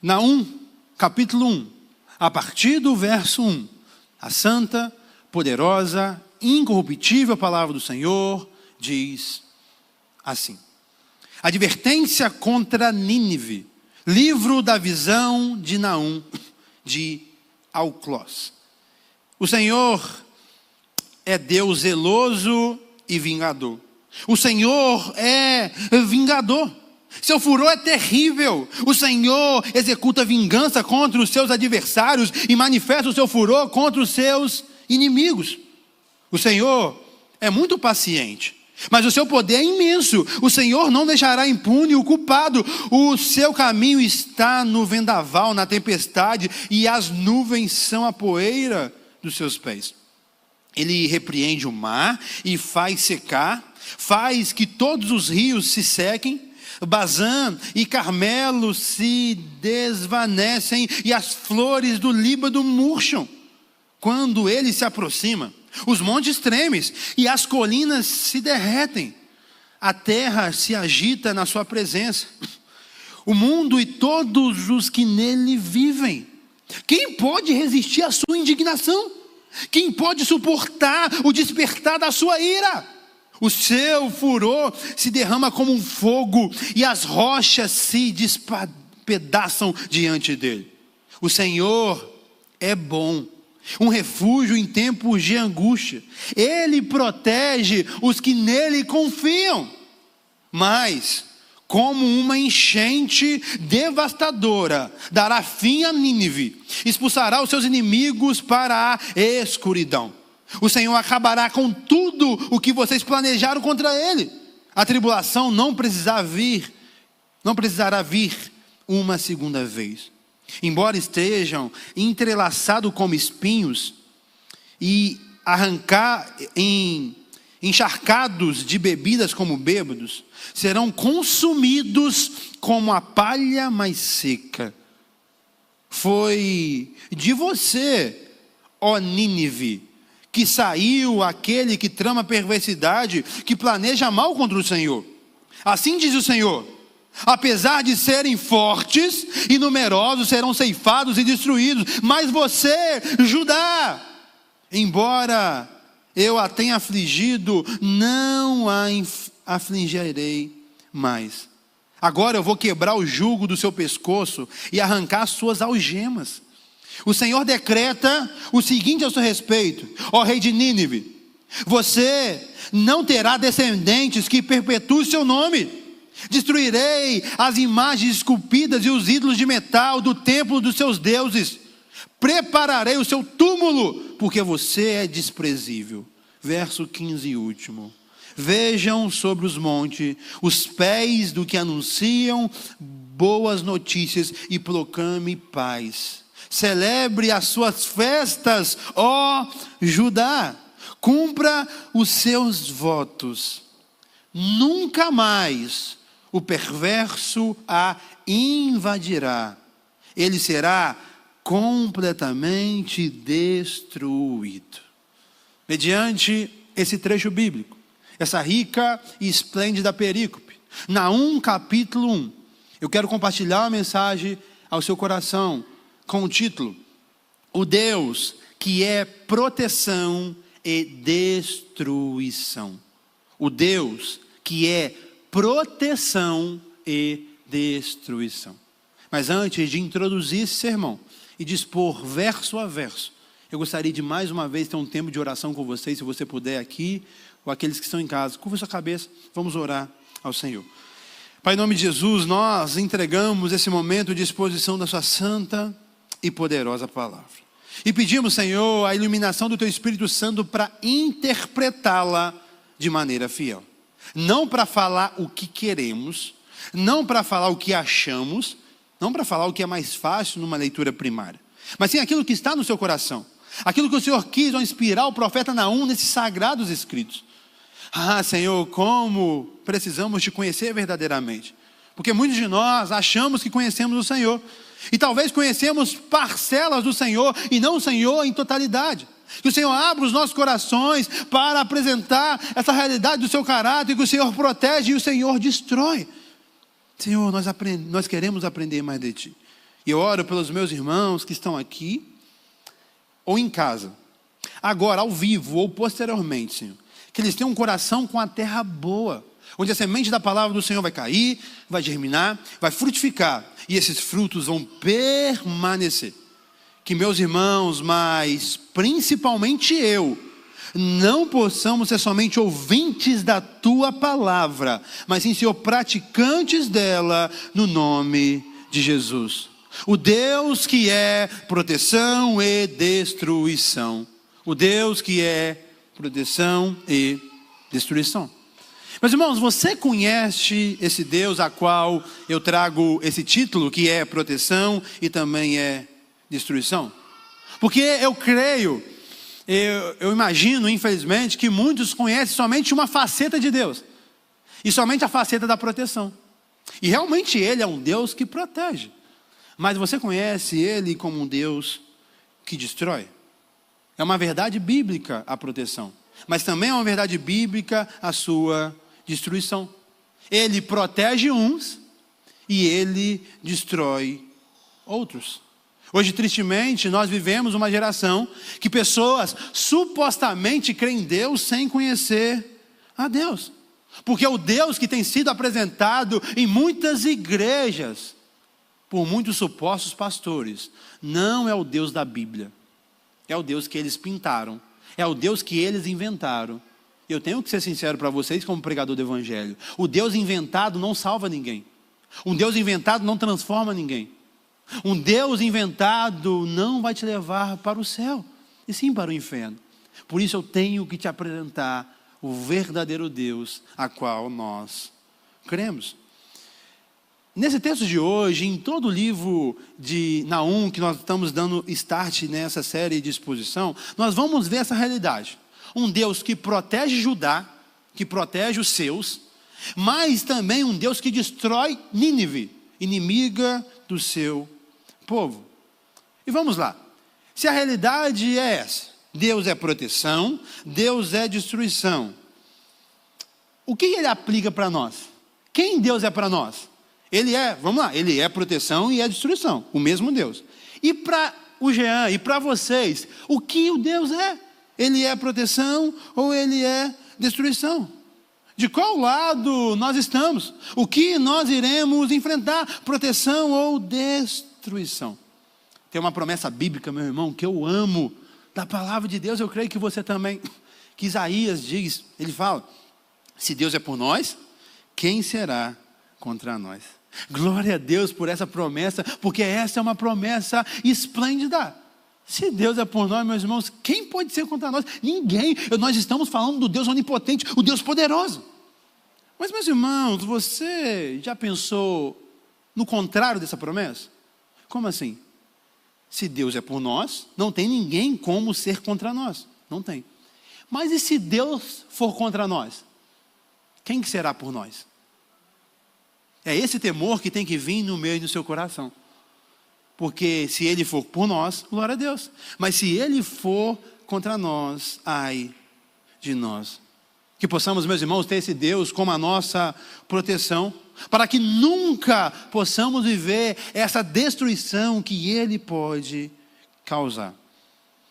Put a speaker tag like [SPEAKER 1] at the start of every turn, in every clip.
[SPEAKER 1] Naum, capítulo 1, a partir do verso 1. A santa, poderosa, incorruptível palavra do Senhor diz assim: advertência contra Nínive, livro da visão de Naum, de Alclós. O Senhor é Deus zeloso e vingador. O Senhor é vingador. Seu furor é terrível. O Senhor executa vingança contra os seus adversários e manifesta o seu furor contra os seus inimigos. O Senhor é muito paciente, mas o seu poder é imenso. O Senhor não deixará impune o culpado. O seu caminho está no vendaval, na tempestade, e as nuvens são a poeira dos seus pés. Ele repreende o mar e faz secar, faz que todos os rios se sequem. Bazã e Carmelo se desvanecem e as flores do Líbano murcham quando ele se aproxima. Os montes tremem e as colinas se derretem. A terra se agita na sua presença. O mundo e todos os que nele vivem. Quem pode resistir à sua indignação? Quem pode suportar o despertar da sua ira? O seu furor se derrama como um fogo e as rochas se despedaçam diante dele. O Senhor é bom, um refúgio em tempos de angústia. Ele protege os que nele confiam. Mas, como uma enchente devastadora, dará fim a Nínive, expulsará os seus inimigos para a escuridão. O Senhor acabará com tudo o que vocês planejaram contra ele. A tribulação não precisará vir uma segunda vez. Embora estejam entrelaçados como espinhos e encharcados de bebidas como bêbados, serão consumidos como a palha mais seca. Foi de você, ó Nínive, que saiu aquele que trama perversidade, que planeja mal contra o Senhor. Assim diz o Senhor: apesar de serem fortes e numerosos, serão ceifados e destruídos. Mas você, Judá, embora eu a tenha afligido, não a afligirei mais. Agora eu vou quebrar o jugo do seu pescoço e arrancar suas algemas. O Senhor decreta o seguinte a seu respeito: ó rei de Nínive, você não terá descendentes que perpetuem seu nome. Destruirei as imagens esculpidas e os ídolos de metal do templo dos seus deuses. Prepararei o seu túmulo, porque você é desprezível. Verso 15 e último. Vejam sobre os montes os pés do que anunciam boas notícias e proclame paz. Celebre as suas festas, ó Judá. Cumpra os seus votos. Nunca mais o perverso a invadirá. Ele será completamente destruído. Mediante esse trecho bíblico, essa rica e esplêndida perícope, Naum capítulo 1, eu quero compartilhar uma mensagem ao seu coração com o título: o Deus que é proteção e destruição. O Deus que é proteção e destruição. Mas antes de introduzir esse sermão e de expor verso a verso, eu gostaria de mais uma vez ter um tempo de oração com vocês, se você puder aqui, ou aqueles que estão em casa. Curva sua cabeça, vamos orar ao Senhor. Pai, em nome de Jesus, nós entregamos esse momento de exposição da sua santa e poderosa palavra. E pedimos, Senhor, a iluminação do Teu Espírito Santo para interpretá-la de maneira fiel. Não para falar o que queremos, não para falar o que achamos, não para falar o que é mais fácil numa leitura primária, mas sim aquilo que está no seu coração. Aquilo que o Senhor quis ao inspirar o profeta Naum nesses sagrados escritos. Ah, Senhor, como precisamos te conhecer verdadeiramente. Porque muitos de nós achamos que conhecemos o Senhor. E talvez conhecemos parcelas do Senhor e não o Senhor em totalidade. Que o Senhor abra os nossos corações para apresentar essa realidade do seu caráter, que o Senhor protege e o Senhor destrói. Senhor, nós queremos aprender mais de Ti. E eu oro pelos meus irmãos que estão aqui ou em casa, agora, ao vivo ou posteriormente, Senhor, que eles tenham um coração com a terra boa, onde a semente da palavra do Senhor vai cair, vai germinar, vai frutificar, e esses frutos vão permanecer. Que meus irmãos, mas principalmente eu, não possamos ser somente ouvintes da tua palavra, mas sim, Senhor, praticantes dela, no nome de Jesus. O Deus que é proteção e destruição. O Deus que é proteção e destruição. Meus irmãos, você conhece esse Deus a qual eu trago esse título, que é proteção e também é destruição? Porque eu creio, eu imagino, infelizmente, que muitos conhecem somente uma faceta de Deus. E somente a faceta da proteção. E realmente Ele é um Deus que protege. Mas você conhece Ele como um Deus que destrói? É uma verdade bíblica a proteção. Mas também é uma verdade bíblica a sua destruição. Ele protege uns e Ele destrói outros. Hoje, tristemente, nós vivemos uma geração que pessoas supostamente creem em Deus sem conhecer a Deus. Porque o Deus que tem sido apresentado em muitas igrejas, por muitos supostos pastores, não é o Deus da Bíblia. É o Deus que eles pintaram. É o Deus que eles inventaram. Eu tenho que ser sincero para vocês como pregador do Evangelho. O Deus inventado não salva ninguém. Um Deus inventado não transforma ninguém. Um Deus inventado não vai te levar para o céu, e sim para o inferno. Por isso eu tenho que te apresentar o verdadeiro Deus a qual nós cremos. Nesse texto de hoje, em todo o livro de Naum, que nós estamos dando start nessa série de exposição, nós vamos ver essa realidade. Um Deus que protege Judá, que protege os seus, mas também um Deus que destrói Nínive, inimiga do seu povo. E vamos lá. Se a realidade é essa, Deus é proteção, Deus é destruição, o que Ele aplica para nós? Quem Deus é para nós? Ele é, vamos lá, Ele é proteção e é destruição, o mesmo Deus. E para o Jean e para vocês, o que o Deus é? Ele é proteção ou Ele é destruição? De qual lado nós estamos? O que nós iremos enfrentar? Proteção ou destruição? Tem uma promessa bíblica, meu irmão, que eu amo, da palavra de Deus, eu creio que você também, que Isaías diz, ele fala, se Deus é por nós, quem será contra nós? Glória a Deus por essa promessa, porque essa é uma promessa esplêndida. Se Deus é por nós, meus irmãos, quem pode ser contra nós? Ninguém. Nós estamos falando do Deus onipotente, o Deus poderoso. Mas, meus irmãos, você já pensou no contrário dessa promessa? Como assim? Se Deus é por nós, não tem ninguém como ser contra nós. Não tem. Mas e se Deus for contra nós? Quem que será por nós? É esse temor que tem que vir no meio do seu coração. Porque se Ele for por nós, glória a Deus. Mas se Ele for contra nós, ai de nós. Que possamos, meus irmãos, ter esse Deus como a nossa proteção, para que nunca possamos viver essa destruição que Ele pode causar.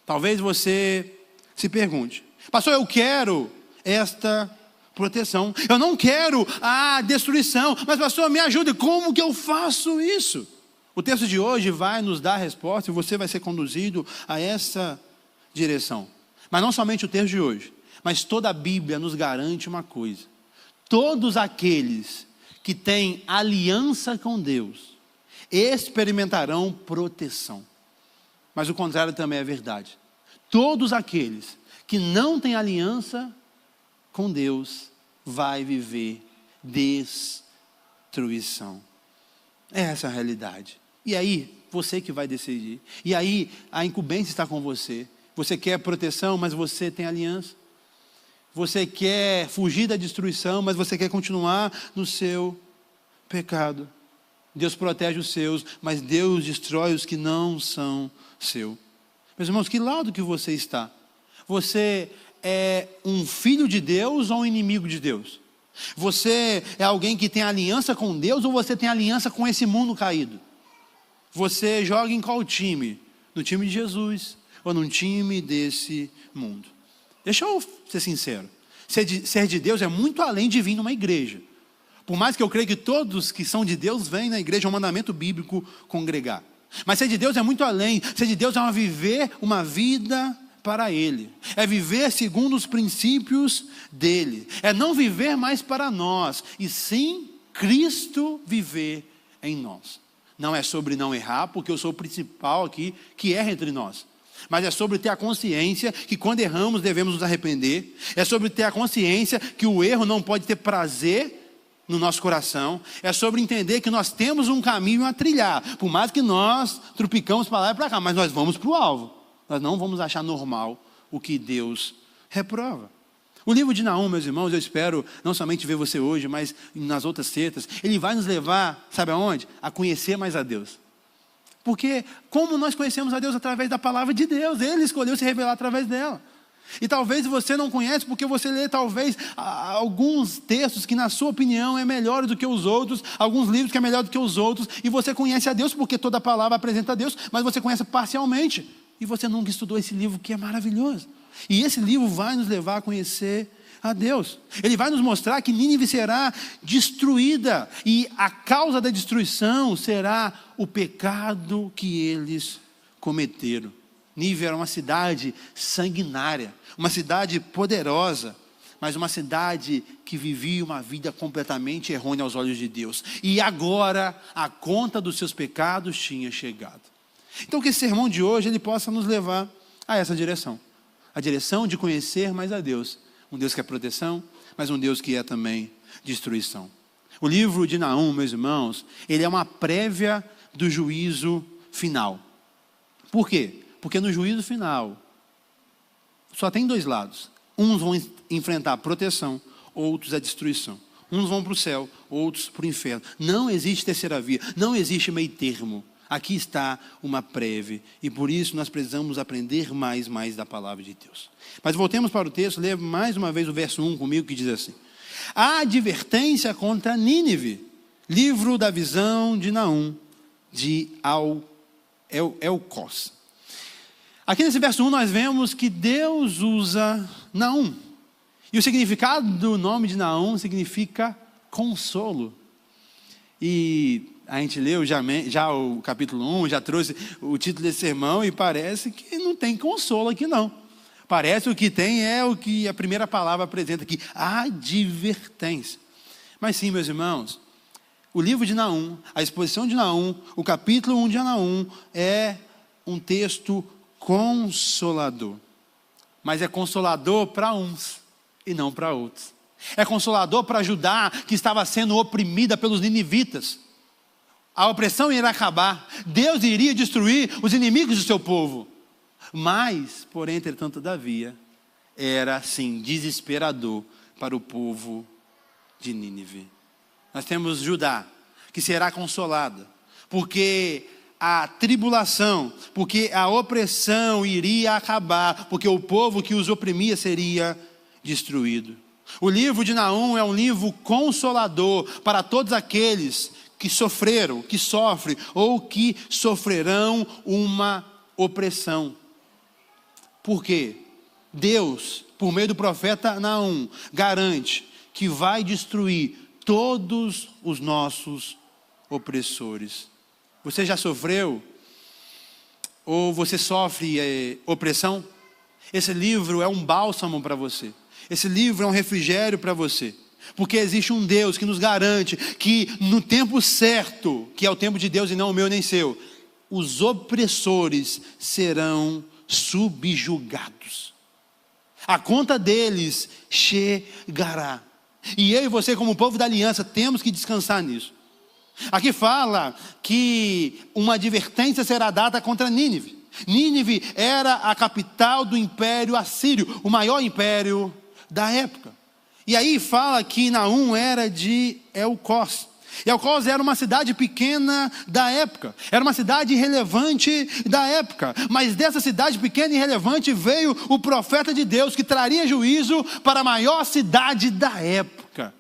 [SPEAKER 1] Talvez você se pergunte, pastor, eu quero esta proteção, eu não quero a destruição, mas pastor, me ajude, como que eu faço isso? O texto de hoje vai nos dar a resposta e você vai ser conduzido a essa direção. Mas não somente o texto de hoje, mas toda a Bíblia nos garante uma coisa: todos aqueles que têm aliança com Deus experimentarão proteção. Mas o contrário também é verdade. Todos aqueles que não têm aliança com Deus vai viver destruição. Essa é a realidade. E aí, você que vai decidir. E aí, a incumbência está com você. Você quer proteção, mas você tem aliança. Você quer fugir da destruição, mas você quer continuar no seu pecado. Deus protege os seus, mas Deus destrói os que não são seus. Meus irmãos, que lado que você está? Você é um filho de Deus ou um inimigo de Deus? Você é alguém que tem aliança com Deus ou você tem aliança com esse mundo caído? Você joga em qual time? No time de Jesus ou num time desse mundo? Deixa eu ser sincero. Ser de Deus é muito além de vir numa igreja. Por mais que eu creia que todos que são de Deus vêm na igreja, é um mandamento bíblico congregar. Mas ser de Deus é muito além. Ser de Deus é viver uma vida para Ele. É viver segundo os princípios dEle. É não viver mais para nós, e sim Cristo viver em nós. Não é sobre não errar, porque eu sou o principal aqui que erra entre nós. Mas é sobre ter a consciência que quando erramos devemos nos arrepender. É sobre ter a consciência que o erro não pode ter prazer no nosso coração. É sobre entender que nós temos um caminho a trilhar. Por mais que nós tropicamos para lá e para cá, mas nós vamos para o alvo. Nós não vamos achar normal o que Deus reprova. O livro de Naum, meus irmãos, eu espero não somente ver você hoje, mas nas outras sextas, ele vai nos levar, sabe aonde? A conhecer mais a Deus. Porque como nós conhecemos a Deus? Através da palavra de Deus. Ele escolheu se revelar através dela. E talvez você não conhece porque você lê talvez alguns textos que na sua opinião é melhor do que os outros, alguns livros que é melhor do que os outros, e você conhece a Deus porque toda a palavra apresenta a Deus, mas você conhece parcialmente. E você nunca estudou esse livro que é maravilhoso. E esse livro vai nos levar a conhecer a Deus. Ele vai nos mostrar que Nínive será destruída. E a causa da destruição será o pecado que eles cometeram. Nínive era uma cidade sanguinária, uma cidade poderosa, mas uma cidade que vivia uma vida completamente errônea aos olhos de Deus. E agora a conta dos seus pecados tinha chegado. Então que esse sermão de hoje ele possa nos levar a essa direção. A direção de conhecer mais a Deus. Um Deus que é proteção, mas um Deus que é também destruição. O livro de Naum, meus irmãos, ele é uma prévia do juízo final. Por quê? Porque no juízo final, só tem dois lados. Uns vão enfrentar a proteção, outros a destruição. Uns vão para o céu, outros para o inferno. Não existe terceira via, não existe meio termo. Aqui está uma prévia, e por isso nós precisamos aprender mais da palavra de Deus. Mas voltemos para o texto, leia mais uma vez o verso 1 comigo, que diz assim: a advertência contra Nínive, livro da visão de Naum, de Elcós. Aqui nesse verso 1 nós vemos que Deus usa Naum, e o significado do nome de Naum significa consolo. E a gente leu já o capítulo 1, já trouxe o título desse sermão, e parece que não tem consolo aqui não. Parece o que tem é o que a primeira palavra apresenta aqui, advertência. Mas sim, meus irmãos, o livro de Naum, a exposição de Naum, o capítulo 1 de Naum é um texto consolador. Mas é consolador para uns e não para outros. É consolador para Judá, que estava sendo oprimida pelos ninivitas. A opressão iria acabar. Deus iria destruir os inimigos do seu povo. Mas, porém, entretanto, todavia, era, sim, desesperador para o povo de Nínive. Nós temos Judá, que será consolada, porque a tribulação, porque a opressão iria acabar, porque o povo que os oprimia seria destruído. O livro de Naum é um livro consolador para todos aqueles que sofreram, que sofrem ou que sofrerão uma opressão. Por quê? Deus, por meio do profeta Naum, garante que vai destruir todos os nossos opressores. Você já sofreu? Ou você sofre opressão? Esse livro é um bálsamo para você. Esse livro é um refrigério para você. Porque existe um Deus que nos garante que no tempo certo, que é o tempo de Deus e não o meu nem seu, os opressores serão subjugados. A conta deles chegará. E eu e você, como povo da aliança, temos que descansar nisso. Aqui fala que uma advertência será dada contra Nínive. Nínive era a capital do Império Assírio, o maior império da época. E aí fala que Naum era de Elcós. Elcós era uma cidade pequena da época, era uma cidade irrelevante da época, mas dessa cidade pequena e irrelevante veio o profeta de Deus que traria juízo para a maior cidade da época.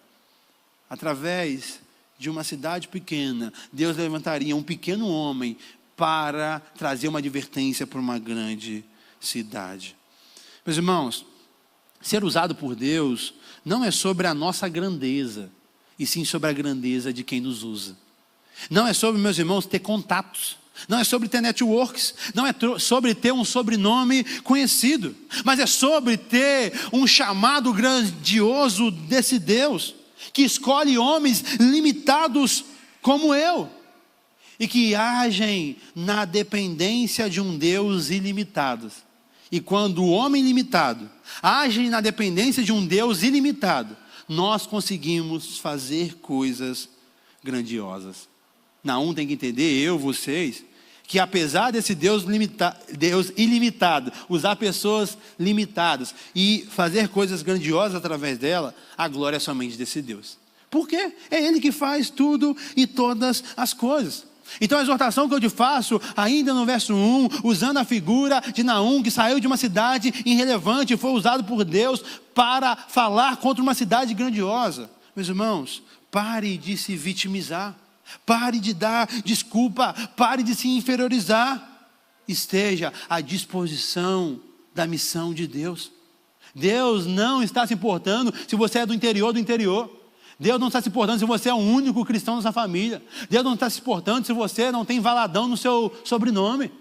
[SPEAKER 1] Através de uma cidade pequena, Deus levantaria um pequeno homem para trazer uma advertência para uma grande cidade. Meus irmãos, ser usado por Deus não é sobre a nossa grandeza, e sim sobre a grandeza de quem nos usa. Não é sobre, meus irmãos, ter contatos. Não é sobre ter networks. Não é sobre ter um sobrenome conhecido. Mas é sobre ter um chamado grandioso desse Deus, que escolhe homens limitados como eu, e que agem na dependência de um Deus ilimitado. E quando o homem limitado age na dependência de um Deus ilimitado, nós conseguimos fazer coisas grandiosas. Naum tem que entender, vocês, que apesar desse Deus ilimitado, usar pessoas limitadas e fazer coisas grandiosas através dela, a glória é somente desse Deus. Por quê? É Ele que faz tudo e todas as coisas. Então a exortação que eu te faço, ainda no verso 1, usando a figura de Naum, que saiu de uma cidade irrelevante e foi usado por Deus para falar contra uma cidade grandiosa. Meus irmãos, pare de se vitimizar, pare de dar desculpa, pare de se inferiorizar. Esteja à disposição da missão de Deus. Deus não está se importando se você é do interior do interior. Deus não está se importando se você é o único cristão da sua família. Deus não está se importando se você não tem Valadão no seu sobrenome.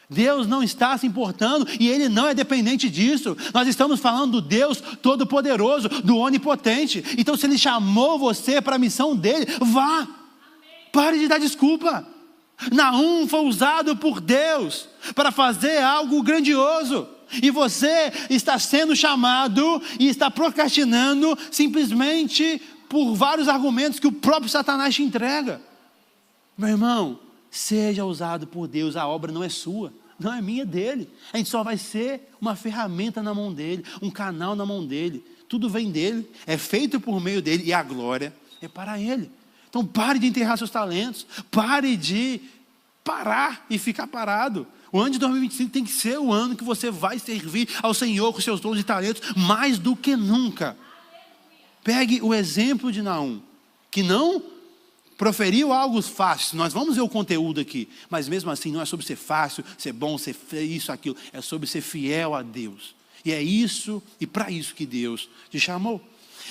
[SPEAKER 1] Deus não está se importando e Ele não é dependente disso. Nós estamos falando do Deus Todo-Poderoso, do Onipotente. Então se Ele chamou você para a missão dEle, vá. Pare de dar desculpa. Naum foi usado por Deus para fazer algo grandioso. E você está sendo chamado e está procrastinando simplesmente por vários argumentos que o próprio Satanás te entrega. Meu irmão, seja usado por Deus. A obra não é sua, não é minha, é dele. A gente só vai ser uma ferramenta na mão dele, um canal na mão dele. Tudo vem dele, é feito por meio dele e a glória é para ele. Então pare de enterrar seus talentos, pare de parar e ficar parado. O ano de 2025 tem que ser o ano que você vai servir ao Senhor com seus dons e talentos mais do que nunca. Pegue o exemplo de Naum, que não proferiu algo fácil. Nós vamos ver o conteúdo aqui, mas mesmo assim não é sobre ser fácil, ser bom, ser isso, aquilo. É sobre ser fiel a Deus. E é isso e para isso que Deus te chamou.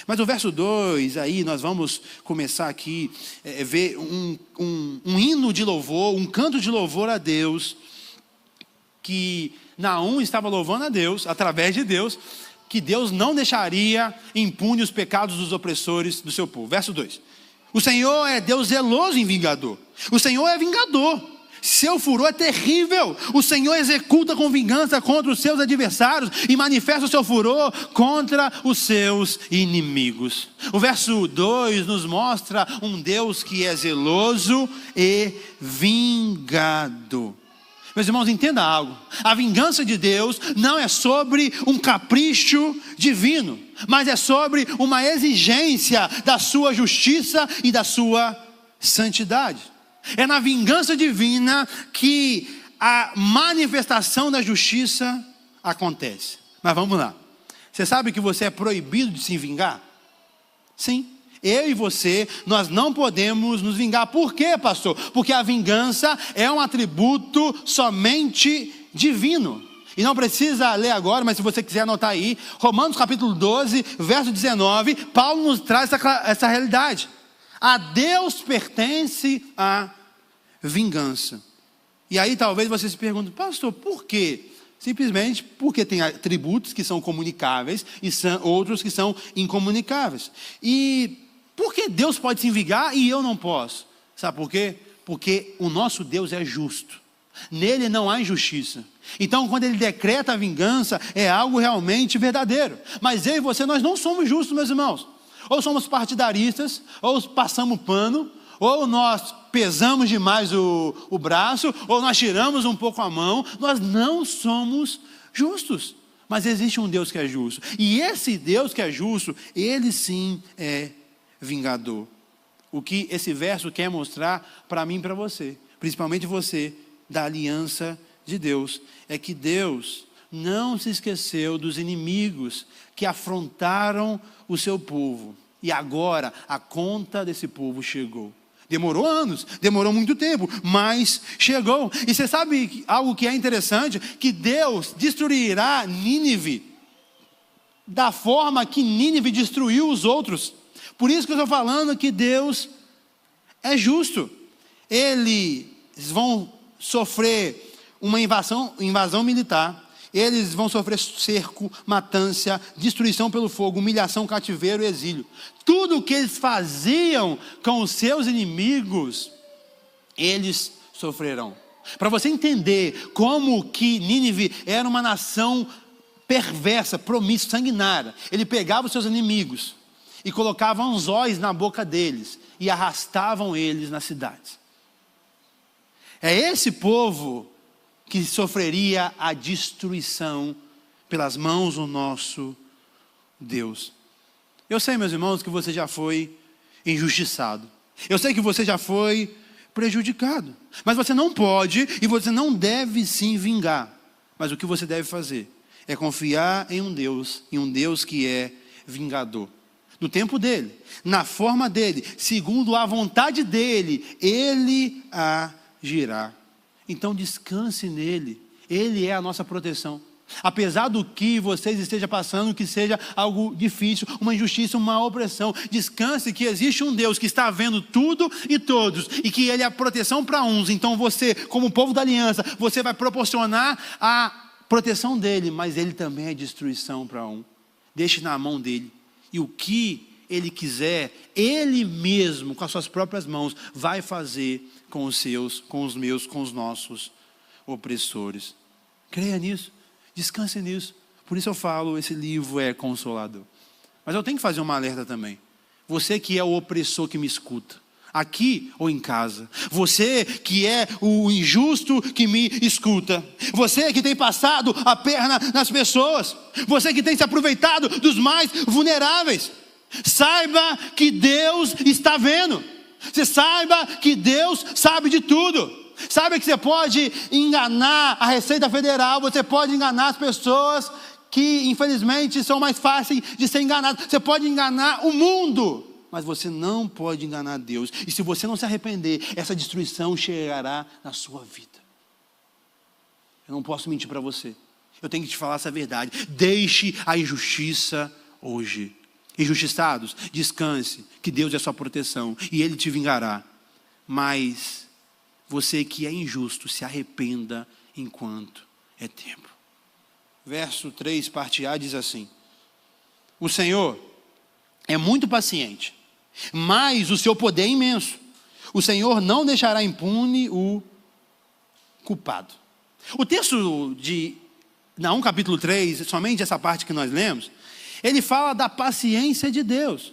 [SPEAKER 1] Mas o verso 2, aí nós vamos começar aqui, ver um hino de louvor, um canto de louvor a Deus, que Naum estava louvando a Deus, através de Deus, que Deus não deixaria impune os pecados dos opressores do seu povo. Verso 2. O Senhor é Deus zeloso e vingador. O Senhor é vingador. Seu furor é terrível. O Senhor executa com vingança contra os seus adversários e manifesta o seu furor contra os seus inimigos. O verso 2 nos mostra um Deus que é zeloso e vingador. Meus irmãos, entenda algo. A vingança de Deus não é sobre um capricho divino, mas é sobre uma exigência da sua justiça e da sua santidade. É na vingança divina que a manifestação da justiça acontece. Mas vamos lá. Você sabe que você é proibido de se vingar? Sim. Eu e você, nós não podemos nos vingar. Por quê, pastor? Porque a vingança é um atributo somente divino. E não precisa ler agora, mas se você quiser anotar aí, Romanos capítulo 12, verso 19, Paulo nos traz essa realidade. A Deus pertence a vingança. E aí talvez você se pergunte, pastor, por quê? Simplesmente porque tem atributos que são comunicáveis e outros que são incomunicáveis. E por que Deus pode se vingar e eu não posso? Sabe por quê? Porque o nosso Deus é justo. Nele não há injustiça. Então quando Ele decreta a vingança, é algo realmente verdadeiro. Mas eu e você, nós não somos justos, meus irmãos. Ou somos partidaristas, ou passamos pano, ou nós pesamos demais o braço, ou nós tiramos um pouco a mão. Nós não somos justos. Mas existe um Deus que é justo. E esse Deus que é justo, Ele sim é vingador. O que esse verso quer mostrar para mim e para você, principalmente você, da aliança de Deus, é que Deus não se esqueceu dos inimigos que afrontaram o seu povo. E agora a conta desse povo chegou. Demorou anos, demorou muito tempo, mas chegou. E você sabe algo que é interessante? Que Deus destruirá Nínive da forma que Nínive destruiu os outros. Por isso que eu estou falando que Deus é justo. Eles vão sofrer uma invasão militar. Eles vão sofrer cerco, matança, destruição pelo fogo, humilhação, cativeiro e exílio. Tudo o que eles faziam com os seus inimigos, eles sofrerão. Para você entender como que Nínive era uma nação perversa, promíscua, sanguinária. Ele pegava os seus inimigos e colocava anzóis na boca deles e arrastavam eles nas cidades. É esse povo que sofreria a destruição pelas mãos do nosso Deus. Eu sei, meus irmãos, que você já foi injustiçado. Eu sei que você já foi prejudicado. Mas você não pode e você não deve se vingar. Mas o que você deve fazer é confiar em um Deus que é vingador. No tempo dele, na forma dele, segundo a vontade dele, ele agirá. Então descanse nele, ele é a nossa proteção. Apesar do que vocês estejam passando, que seja algo difícil, uma injustiça, uma opressão, descanse que existe um Deus que está vendo tudo e todos, e que ele é a proteção para uns. Então você, como povo da aliança, você vai proporcionar a proteção dele, mas ele também é destruição para um. Deixe na mão dele, e o que ele quiser, ele mesmo, com as suas próprias mãos, vai fazer com os nossos opressores. Creia nisso, descanse nisso. Por isso eu falo, esse livro é consolador. Mas eu tenho que fazer uma alerta também. Você que é o opressor que me escuta, aqui ou em casa. Você que é o injusto que me escuta. Você que tem passado a perna nas pessoas. Você que tem se aproveitado dos mais vulneráveis. Saiba que Deus está vendo. Você saiba que Deus sabe de tudo. Saiba que você pode enganar a Receita Federal. Você pode enganar as pessoas que infelizmente são mais fáceis de ser enganadas. Você pode enganar o mundo, mas você não pode enganar Deus. E se você não se arrepender, essa destruição chegará na sua vida. Eu não posso mentir para você. Eu tenho que te falar essa verdade. Deixe a injustiça hoje. Injustiçados, descanse, que Deus é a sua proteção e Ele te vingará. Mas você que é injusto, se arrependa enquanto é tempo. Verso 3, parte A, diz assim: o Senhor é muito paciente, mas o seu poder é imenso. O Senhor não deixará impune o culpado. O texto de Naum capítulo 3, somente essa parte que nós lemos, ele fala da paciência de Deus.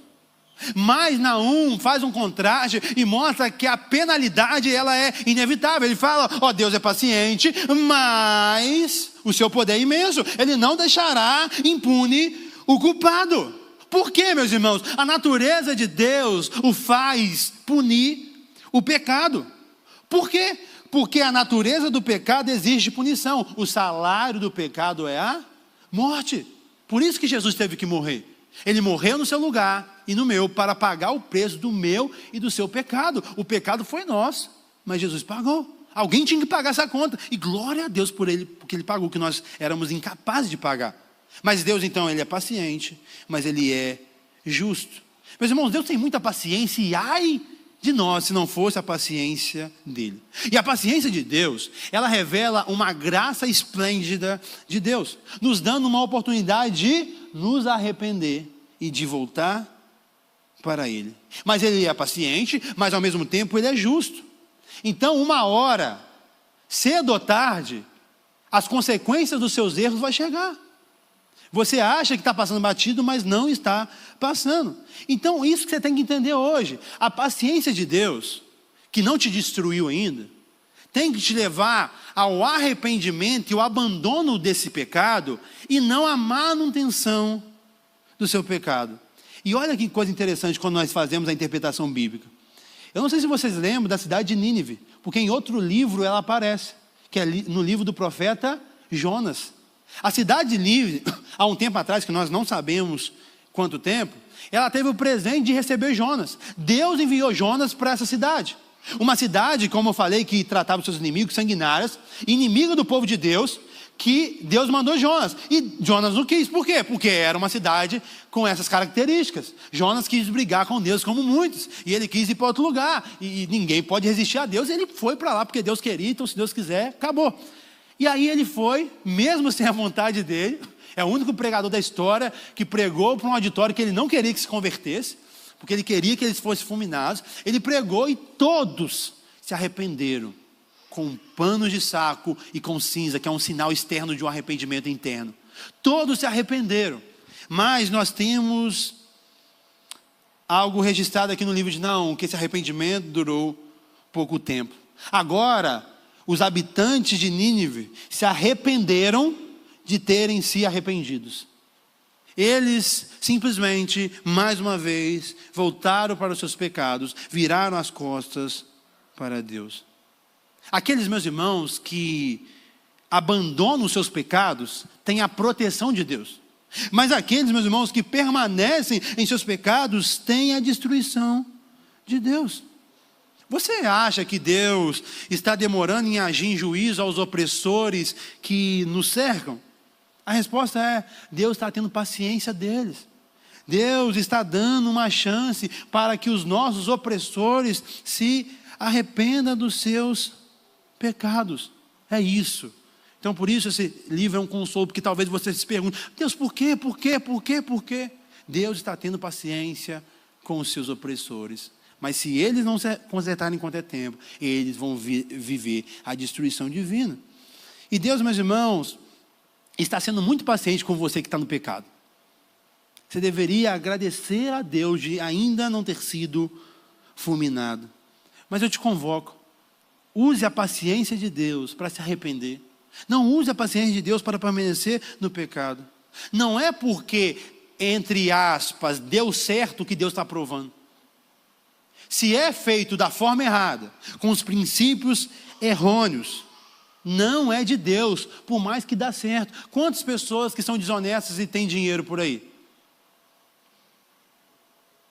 [SPEAKER 1] Mas Naum faz um contraste e mostra que a penalidade ela é inevitável. Ele fala, Deus é paciente, mas o seu poder é imenso. Ele não deixará impune o culpado. Por quê, meus irmãos? A natureza de Deus o faz punir o pecado. Por quê? Porque a natureza do pecado exige punição. O salário do pecado é a morte. Por isso que Jesus teve que morrer. Ele morreu no seu lugar e no meu, para pagar o preço do meu e do seu pecado. O pecado foi nosso, mas Jesus pagou. Alguém tinha que pagar essa conta. E glória a Deus por ele, porque ele pagou o que nós éramos incapazes de pagar. Mas Deus então, ele é paciente, mas ele é justo. Meus irmãos, Deus tem muita paciência e ai de nós se não fosse a paciência dele. E a paciência de Deus, ela revela uma graça esplêndida de Deus, nos dando uma oportunidade de nos arrepender e de voltar para ele. Mas ele é paciente, mas ao mesmo tempo ele é justo. Então uma hora, cedo ou tarde, as consequências dos seus erros vão chegar. Você acha que está passando batido, mas não está passando. Então isso que você tem que entender hoje. A paciência de Deus, que não te destruiu ainda, tem que te levar ao arrependimento e ao abandono desse pecado, e não à manutenção do seu pecado. E olha que coisa interessante quando nós fazemos a interpretação bíblica. Eu não sei se vocês lembram da cidade de Nínive, porque em outro livro ela aparece, que é no livro do profeta Jonas. A cidade de Nínive, há um tempo atrás, que nós não sabemos quanto tempo, ela teve o presente de receber Jonas. Deus enviou Jonas para essa cidade. Uma cidade, como eu falei, que tratava os seus inimigos sanguinários, inimigo do povo de Deus, que Deus mandou Jonas. E Jonas não quis. Por quê? Porque era uma cidade com essas características. Jonas quis brigar com Deus, como muitos. E ele quis ir para outro lugar. E ninguém pode resistir a Deus. Ele foi para lá porque Deus queria. Então, se Deus quiser, acabou. E aí ele foi, mesmo sem a vontade dele. É o único pregador da história que pregou para um auditório que ele não queria que se convertesse, porque ele queria que eles fossem fulminados. Ele pregou e todos se arrependeram, com panos de saco e com cinza, que é um sinal externo de um arrependimento interno. Todos se arrependeram. Mas nós temos algo registrado aqui no livro de Naum, que esse arrependimento durou pouco tempo. Agora, os habitantes de Nínive se arrependeram de terem se arrependidos. Eles simplesmente, mais uma vez, voltaram para os seus pecados, viraram as costas para Deus. Aqueles, meus irmãos, que abandonam os seus pecados, têm a proteção de Deus. Mas aqueles, meus irmãos, que permanecem em seus pecados, têm a destruição de Deus. Você acha que Deus está demorando em agir em juízo aos opressores que nos cercam? A resposta é: Deus está tendo paciência deles. Deus está dando uma chance para que os nossos opressores se arrependam dos seus pecados. É isso. Então, por isso esse livro é um consolo, porque talvez você se pergunte: Deus, por quê? Por quê? Por quê? Por quê? Deus está tendo paciência com os seus opressores. Mas se eles não se consertarem enquanto é tempo, eles vão viver a destruição divina. E Deus, meus irmãos, está sendo muito paciente com você que está no pecado. Você deveria agradecer a Deus de ainda não ter sido fulminado. Mas eu te convoco: use a paciência de Deus para se arrepender. Não use a paciência de Deus para permanecer no pecado. Não é porque, entre aspas, deu certo o que Deus está provando. Se é feito da forma errada, com os princípios errôneos, não é de Deus, por mais que dá certo. Quantas pessoas que são desonestas e têm dinheiro por aí?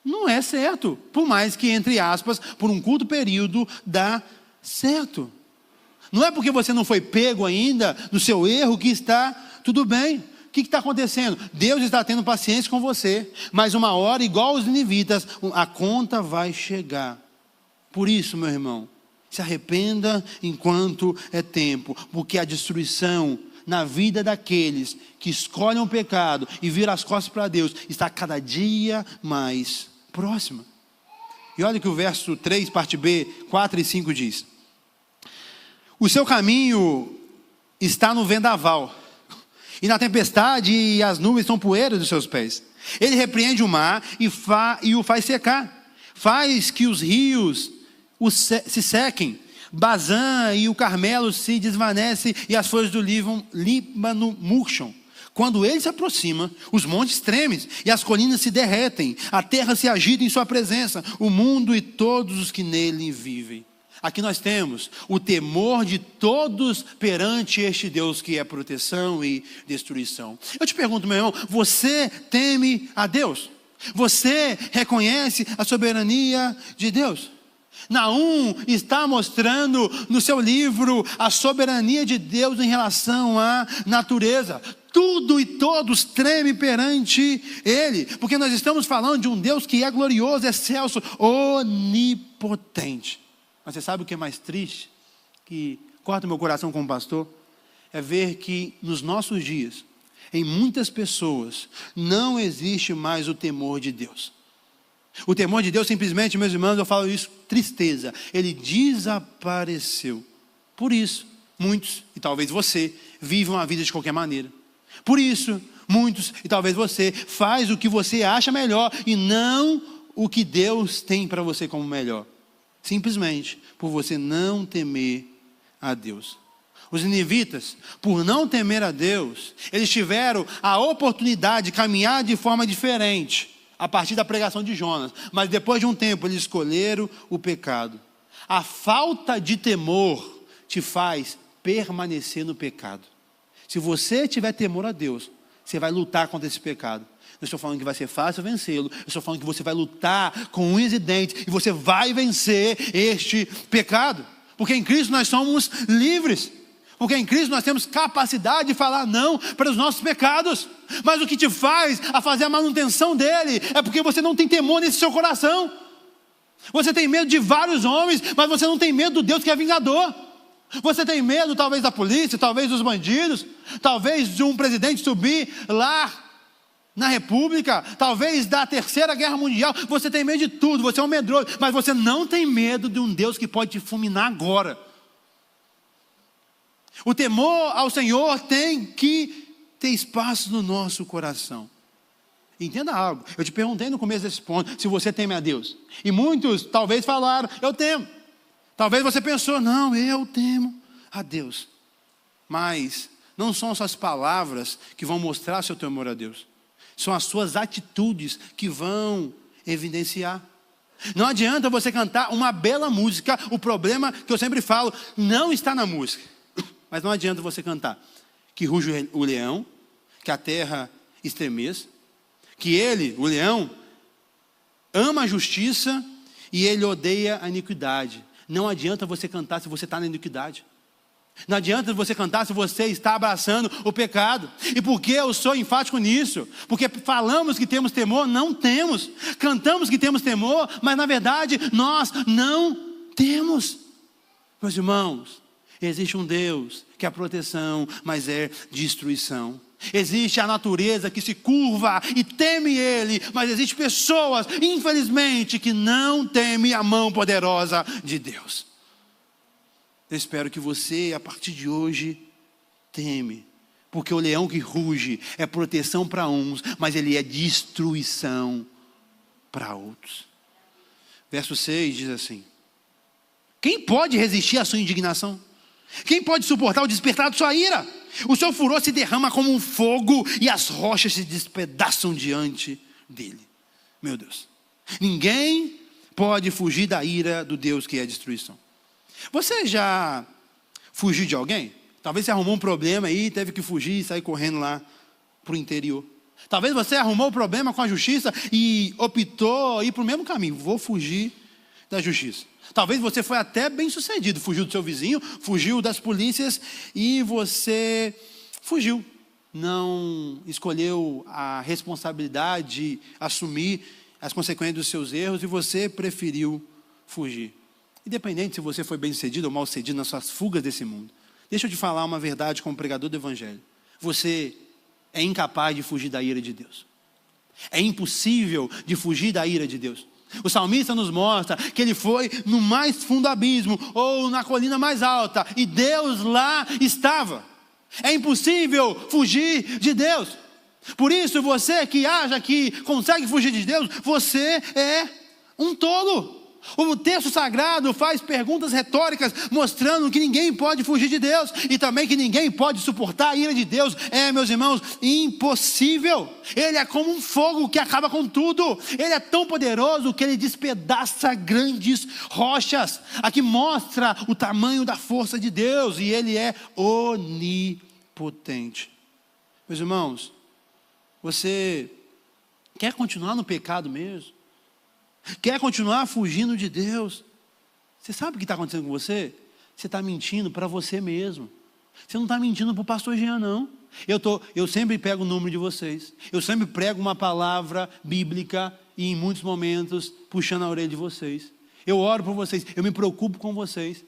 [SPEAKER 1] Não é certo, por mais que, entre aspas, por um curto período, dá certo. Não é porque você não foi pego ainda no seu erro que está tudo bem. O que está acontecendo? Deus está tendo paciência com você, mas uma hora, igual os ninivitas, a conta vai chegar. Por isso, meu irmão, se arrependa enquanto é tempo, porque a destruição na vida daqueles que escolhem o pecado e viram as costas para Deus está cada dia mais próxima. E olha que o verso 3, parte B, 4 e 5 diz: o seu caminho está no vendaval, e na tempestade e as nuvens são poeira dos seus pés. Ele repreende o mar e o faz secar, faz que os rios se sequem. Bazã e o Carmelo se desvanecem e as folhas do Líbano murcham. Quando ele se aproxima, os montes tremem e as colinas se derretem. A terra se agita em sua presença, o mundo e todos os que nele vivem. Aqui nós temos o temor de todos perante este Deus que é proteção e destruição. Eu te pergunto, meu irmão, você teme a Deus? Você reconhece a soberania de Deus? Naum está mostrando no seu livro a soberania de Deus em relação à natureza. Tudo e todos tremem perante Ele, porque nós estamos falando de um Deus que é glorioso, excelso, onipotente. Mas você sabe o que é mais triste, que corta meu coração como pastor? É ver que nos nossos dias, em muitas pessoas, não existe mais o temor de Deus. O temor de Deus simplesmente, meus irmãos, eu falo isso, tristeza, ele desapareceu. Por isso, muitos, e talvez você, vivem uma vida de qualquer maneira. Por isso, muitos, e talvez você, faz o que você acha melhor e não o que Deus tem para você como melhor. Simplesmente por você não temer a Deus. Os ninivitas, por não temer a Deus, eles tiveram a oportunidade de caminhar de forma diferente a partir da pregação de Jonas, mas depois de um tempo eles escolheram o pecado. A falta de temor te faz permanecer no pecado. Se você tiver temor a Deus, você vai lutar contra esse pecado. Não estou falando que vai ser fácil vencê-lo. Eu estou falando que você vai lutar com unhas e dentes e você vai vencer este pecado. Porque em Cristo nós somos livres. Porque em Cristo nós temos capacidade de falar não para os nossos pecados. Mas o que te faz a fazer a manutenção dele é porque você não tem temor nesse seu coração. Você tem medo de vários homens, mas você não tem medo do Deus que é vingador. Você tem medo talvez da polícia, talvez dos bandidos, talvez de um presidente subir lá na República, talvez da Terceira Guerra Mundial. Você tem medo de tudo, você é um medroso, mas você não tem medo de um Deus que pode te fulminar agora. O temor ao Senhor tem que ter espaço no nosso coração. Entenda algo, eu te perguntei no começo desse ponto, se você teme a Deus. E muitos talvez falaram, eu temo. Talvez você pensou, não, eu temo a Deus. Mas não são suas palavras que vão mostrar seu temor a Deus. São as suas atitudes que vão evidenciar. Não adianta você cantar uma bela música. O problema que eu sempre falo, não está na música. Mas não adianta você cantar que ruge o leão, que a terra estremeça, que ele, o leão, ama a justiça e ele odeia a iniquidade. Não adianta você cantar se você está na iniquidade. Não adianta você cantar se você está abraçando o pecado. E por que eu sou enfático nisso? Porque falamos que temos temor, não temos. Cantamos que temos temor, mas na verdade nós não temos. Meus irmãos, existe um Deus que é proteção, mas é destruição. Existe a natureza que se curva e teme Ele, mas existe pessoas, infelizmente, que não temem a mão poderosa de Deus. Eu espero que você, a partir de hoje, teme. Porque o leão que ruge é proteção para uns, mas ele é destruição para outros. Verso 6 diz assim: quem pode resistir à sua indignação? Quem pode suportar o despertar de sua ira? O seu furor se derrama como um fogo e as rochas se despedaçam diante dele. Meu Deus. Ninguém pode fugir da ira do Deus que é a destruição. Você já fugiu de alguém? Talvez você arrumou um problema aí, teve que fugir e sair correndo lá para o interior. Talvez você arrumou um problema com a justiça e optou ir para o mesmo caminho. Vou fugir da justiça. Talvez você foi até bem sucedido. Fugiu do seu vizinho, fugiu das polícias e você fugiu. Não escolheu a responsabilidade de assumir as consequências dos seus erros e você preferiu fugir. Independente se você foi bem sucedido ou mal sucedido nas suas fugas desse mundo. Deixa eu te falar uma verdade como pregador do Evangelho. Você é incapaz de fugir da ira de Deus. É impossível de fugir da ira de Deus. O salmista nos mostra que ele foi no mais fundo abismo ou na colina mais alta e Deus lá estava. É impossível fugir de Deus. Por isso você que acha que consegue fugir de Deus, você é um tolo. O texto sagrado faz perguntas retóricas mostrando que ninguém pode fugir de Deus e também que ninguém pode suportar a ira de Deus. É, meus irmãos, impossível. Ele é como um fogo que acaba com tudo. Ele é tão poderoso que ele despedaça grandes rochas. Aqui mostra o tamanho da força de Deus e ele é onipotente. Meus irmãos, você quer continuar no pecado mesmo? Quer continuar fugindo de Deus? Você sabe o que está acontecendo com você? Você está mentindo para você mesmo. Você não está mentindo para o pastor Jean, não. Eu sempre pego o número de vocês. Eu sempre prego uma palavra bíblica e em muitos momentos puxando a orelha de vocês. Eu oro por vocês, eu me preocupo com vocês.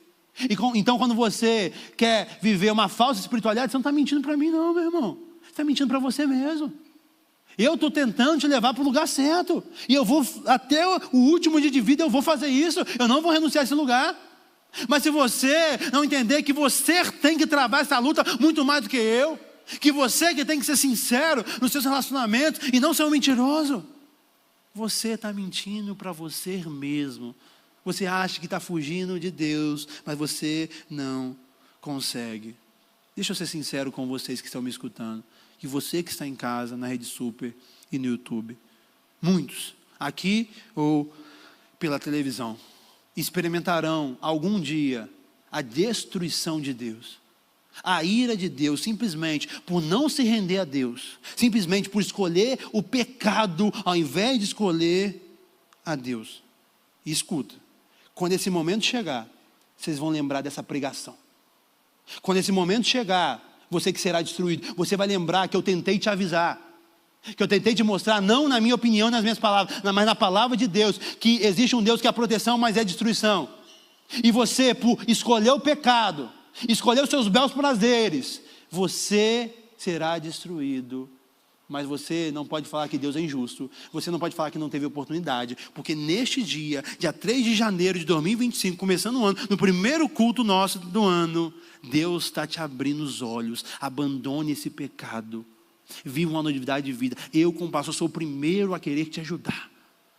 [SPEAKER 1] Então quando você quer viver uma falsa espiritualidade, você não está mentindo para mim não, meu irmão. Você está mentindo para você mesmo. Eu estou tentando te levar para o lugar certo. E eu vou, até o último dia de vida, eu vou fazer isso. Eu não vou renunciar a esse lugar. Mas se você não entender que você tem que travar essa luta muito mais do que eu, que você que tem que ser sincero nos seus relacionamentos e não ser um mentiroso, você está mentindo para você mesmo. Você acha que está fugindo de Deus, mas você não consegue. Deixa eu ser sincero com vocês que estão me escutando. E você que está em casa, na Rede Super e no YouTube. Muitos, aqui ou pela televisão, experimentarão algum dia a destruição de Deus. A ira de Deus, simplesmente por não se render a Deus, simplesmente por escolher o pecado ao invés de escolher a Deus. E escuta, quando esse momento chegar, vocês vão lembrar dessa pregação. Quando esse momento chegar, você que será destruído, você vai lembrar que eu tentei te avisar, que eu tentei te mostrar, não na minha opinião, nas minhas palavras, mas na palavra de Deus, que existe um Deus que é a proteção, mas é destruição. E você, por escolher o pecado, escolher os seus belos prazeres, você será destruído. Mas você não pode falar que Deus é injusto, você não pode falar que não teve oportunidade, porque neste dia 3 de janeiro de 2025, começando o ano, no primeiro culto nosso do ano, Deus está te abrindo os olhos. Abandone esse pecado, viva uma novidade de vida. Eu, como pastor, sou o primeiro a querer te ajudar,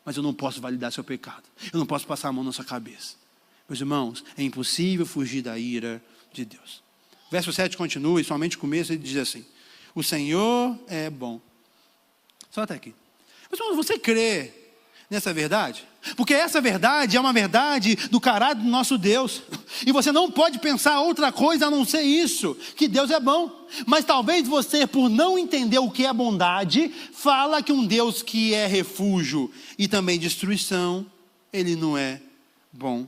[SPEAKER 1] mas eu não posso validar seu pecado, eu não posso passar a mão na sua cabeça. Meus irmãos, é impossível fugir da ira de Deus. Verso 7 continua, e somente o começo ele diz assim: o Senhor é bom. Só até aqui. Mas você crê nessa verdade? Porque essa verdade é uma verdade do caráter do nosso Deus. E você não pode pensar outra coisa a não ser isso, que Deus é bom. Mas talvez você, por não entender o que é bondade, fala que um Deus que é refúgio e também destruição, ele não é bom.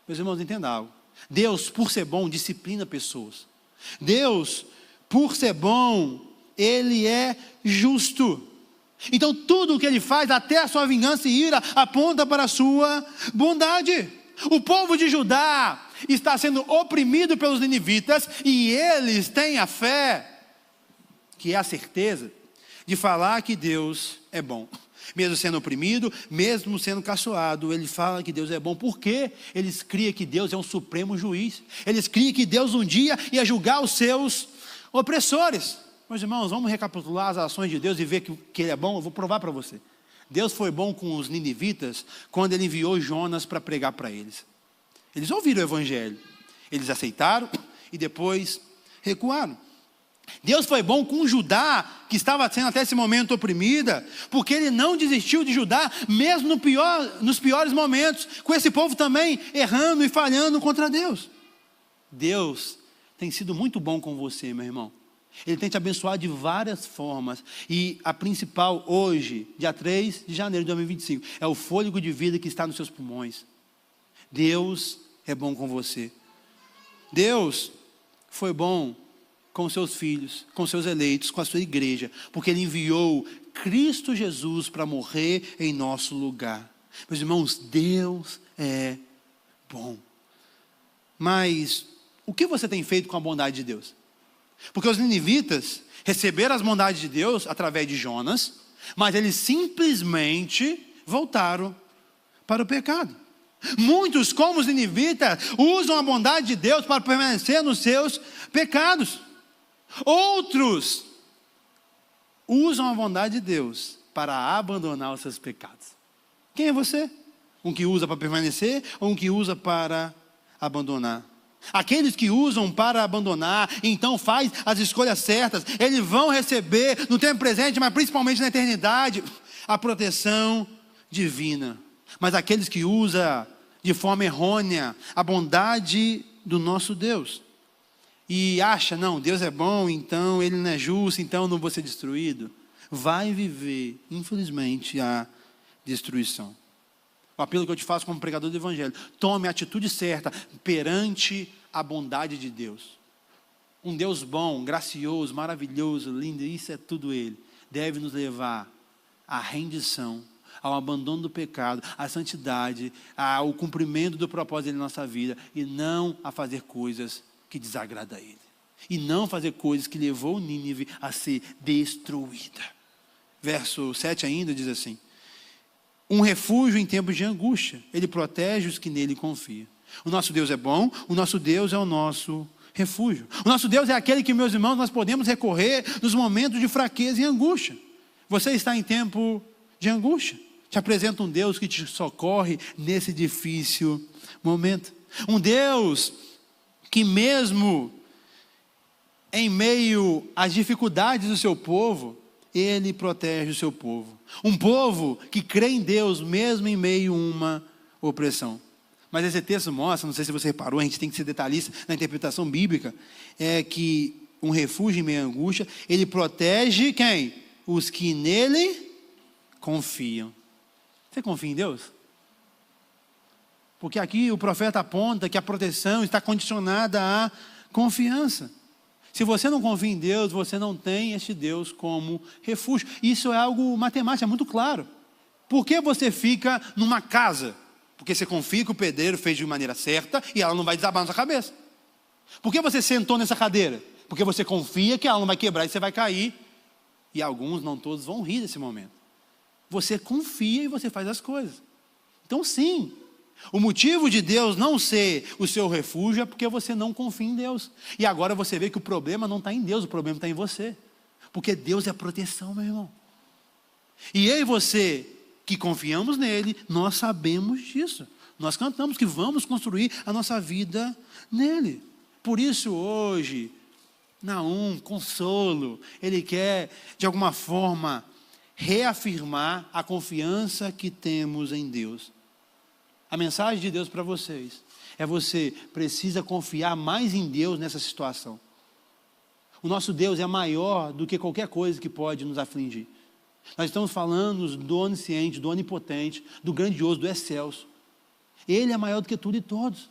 [SPEAKER 1] Meus irmãos, entendam algo. Deus, por ser bom, disciplina pessoas. Deus, por ser bom, ele é justo. Então tudo o que ele faz, até a sua vingança e ira, aponta para a sua bondade. O povo de Judá está sendo oprimido pelos ninivitas, e eles têm a fé, que é a certeza, de falar que Deus é bom. Mesmo sendo oprimido, mesmo sendo caçoado, ele fala que Deus é bom, porque eles criam que Deus é um supremo juiz. Eles criam que Deus um dia ia julgar os seus opressores. Meus irmãos, vamos recapitular as ações de Deus e ver que ele é bom. Eu vou provar para você. Deus foi bom com os ninivitas quando ele enviou Jonas para pregar para eles. Eles ouviram o evangelho, eles aceitaram e depois recuaram. Deus foi bom com Judá, que estava sendo até esse momento oprimida, porque ele não desistiu de Judá, mesmo nos piores momentos, com esse povo também errando e falhando contra Deus. Deus tem sido muito bom com você, meu irmão. Ele tem te abençoado de várias formas, e a principal hoje, dia 3 de janeiro de 2025, é o fôlego de vida que está nos seus pulmões. Deus é bom com você. Deus foi bom com seus filhos, com seus eleitos, com a sua igreja, porque ele enviou Cristo Jesus para morrer em nosso lugar. Meus irmãos, Deus é bom. Mas o que você tem feito com a bondade de Deus? Porque os ninivitas receberam as bondades de Deus através de Jonas, mas eles simplesmente voltaram para o pecado. Muitos, como os ninivitas, usam a bondade de Deus para permanecer nos seus pecados. Outros usam a bondade de Deus para abandonar os seus pecados. Quem é você? Um que usa para permanecer ou um que usa para abandonar? Aqueles que usam para abandonar, então faz as escolhas certas, eles vão receber no tempo presente, mas principalmente na eternidade, a proteção divina. Mas aqueles que usam de forma errônea a bondade do nosso Deus, e acha, não, Deus é bom, então ele não é justo, então eu não vou ser destruído, vai viver, infelizmente, a destruição. O apelo que eu te faço como pregador do evangelho: tome a atitude certa perante a bondade de Deus. Um Deus bom, gracioso, maravilhoso, lindo, isso é tudo ele, deve nos levar à rendição, ao abandono do pecado, à santidade, ao cumprimento do propósito dele na nossa vida, e não a fazer coisas que desagrada a ele, e não fazer coisas que levou Nínive a ser destruída. Verso 7 ainda diz assim: um refúgio em tempos de angústia, ele protege os que nele confiam. O nosso Deus é bom, o nosso Deus é o nosso refúgio. O nosso Deus é aquele que, meus irmãos, nós podemos recorrer nos momentos de fraqueza e angústia. Você está em tempo de angústia? Te apresenta um Deus que te socorre nesse difícil momento. Um Deus que, mesmo em meio às dificuldades do seu povo, ele protege o seu povo. Um povo que crê em Deus mesmo em meio a uma opressão. Mas esse texto mostra, não sei se você reparou, a gente tem que ser detalhista na interpretação bíblica, é que um refúgio em meio à angústia, ele protege quem? Os que nele confiam. Você confia em Deus? Porque aqui o profeta aponta que a proteção está condicionada à confiança. Se você não confia em Deus, você não tem este Deus como refúgio. Isso é algo matemático, é muito claro. Por que você fica numa casa? Porque você confia que o pedreiro fez de maneira certa e ela não vai desabar na sua cabeça. Por que você sentou nessa cadeira? Porque você confia que ela não vai quebrar e você vai cair. E alguns, não todos, vão rir desse momento. Você confia e você faz as coisas. Então sim, o motivo de Deus não ser o seu refúgio é porque você não confia em Deus. E agora você vê que o problema não está em Deus, o problema está em você. Porque Deus é a proteção, meu irmão. E eu e você, que confiamos nele, nós sabemos disso. Nós cantamos que vamos construir a nossa vida nele. Por isso hoje, Naum, consolo, ele quer de alguma forma reafirmar a confiança que temos em Deus. A mensagem de Deus para vocês é: você precisa confiar mais em Deus nessa situação. O nosso Deus é maior do que qualquer coisa que pode nos afligir. Nós estamos falando do onisciente, do onipotente, do grandioso, do excelso. Ele é maior do que tudo e todos.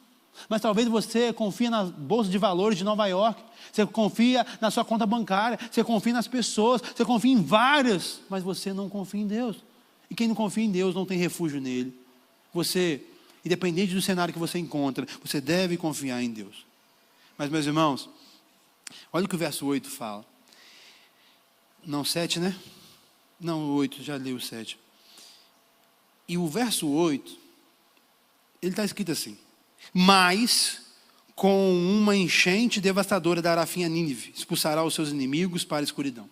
[SPEAKER 1] Mas talvez você confie na bolsa de valores de Nova York, você confia na sua conta bancária, você confia nas pessoas, você confia em várias, mas você não confia em Deus. E quem não confia em Deus não tem refúgio nele. Você, independente do cenário que você encontra, você deve confiar em Deus. Mas, meus irmãos, olha o que o verso 8 fala. Não, 7, né? Não, 8, já li o 7. E o verso 8, ele está escrito assim: mas com uma enchente devastadora dará fim a Nínive, expulsará os seus inimigos para a escuridão.